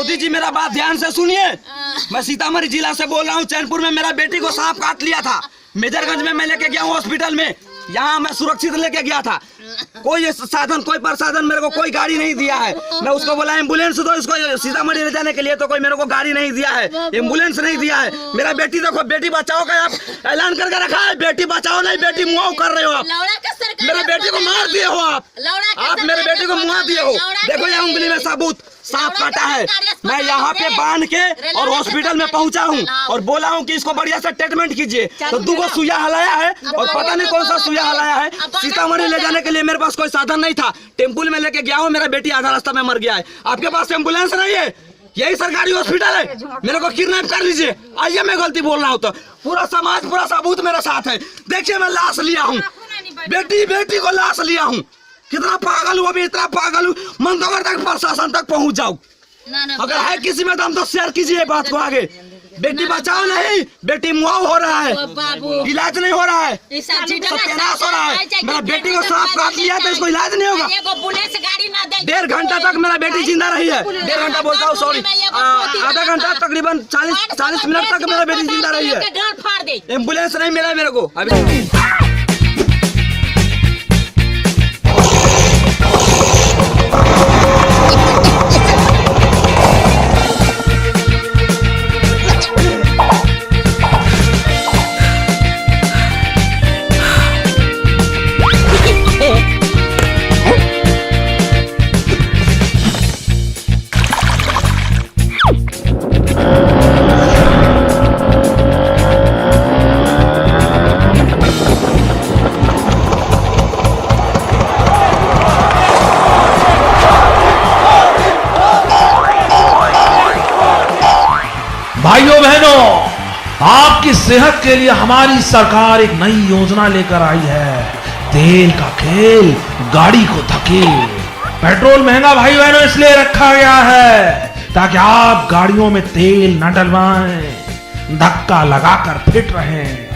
मोदी जी मेरा बात ध्यान से सुनिए। मैं सीतामढ़ी जिला से बोल रहा हूँ। चैनपुर में मेरा बेटी को सांप काट लिया था। मेजरगंज में मैं लेके गया हूँ हॉस्पिटल में। यहाँ मैं सुरक्षित लेके गया था। कोई साधन, कोई प्रसाधन मेरे को कोई गाड़ी नहीं दिया है। मैं उसको बोला एम्बुलेंस दो इसको सीतामढ़ी ले जाने के लिए, तो कोई मेरे को गाड़ी नहीं दिया है, एम्बुलेंस नहीं दिया है। मेरा बेटी देखो, बेटी बचाओ का आप ऐलान करके रखा है। बेटी बचाओ नहीं, बेटी मुआव कर रहे हो आप। मेरे बेटी को मार दिए हो आप मेरे बेटी को मुआ दिए हो। देखो यहाँ उंगली में सबूत, सांप काटा है। मैं यहाँ पे बांध के और हॉस्पिटल में पहुंचा हूँ और बोला हूँ कि इसको बढ़िया से ट्रीटमेंट कीजिए। तो 2 सुइया हलाया है और पता नहीं कौन सा सुइया हलाया है। सीतामढ़ी ले जाने के लिए मेरे पास कोई साधन नहीं था। टेम्पू में लेके गया हूँ, मेरा बेटी आधा रास्ता में मर गया है। आपके पास एम्बुलेंस नहीं है? यही सरकारी हॉस्पिटल है? मेरे को किडनैप कर लीजिए। आइए, मैं गलती बोल रहा हूँ तो पूरा समाज, पूरा सबूत मेरे साथ है। देखिए मैं लाश लिया हूँ, बेटी को लाश लिया हूँ। कितना पागल हूँ, अभी इतना पागल हूँ। मंदोगर तक, प्रशासन तक पहुँच जाऊँ। अगर है किसी में दम तो शेयर कीजिए बात को आगे। बेटी बचाओ नहीं, बेटी मुआव हो रहा है, इलाज नहीं हो रहा है, सत्यानाश हो रहा है। मेरा बेटी को सांप काट लिया तो इसको इलाज नहीं होगा। 1.5 घंटा तक मेरा बेटी जिंदा रही है। 1.5 घंटा बोलता हूँ, सॉरी, आधा घंटा, तकरीबन 40 मिनट तक मेरा बेटी जिंदा रही है। एम्बुलेंस नहीं मिला मेरे को अभी। भाइयों बहनों, आपकी सेहत के लिए हमारी सरकार एक नई योजना लेकर आई है। तेल का खेल, गाड़ी को धकेल। पेट्रोल महंगा भाई बहनों इसलिए रखा गया है ताकि आप गाड़ियों में तेल न डलवाएं, धक्का लगाकर फिट रहें।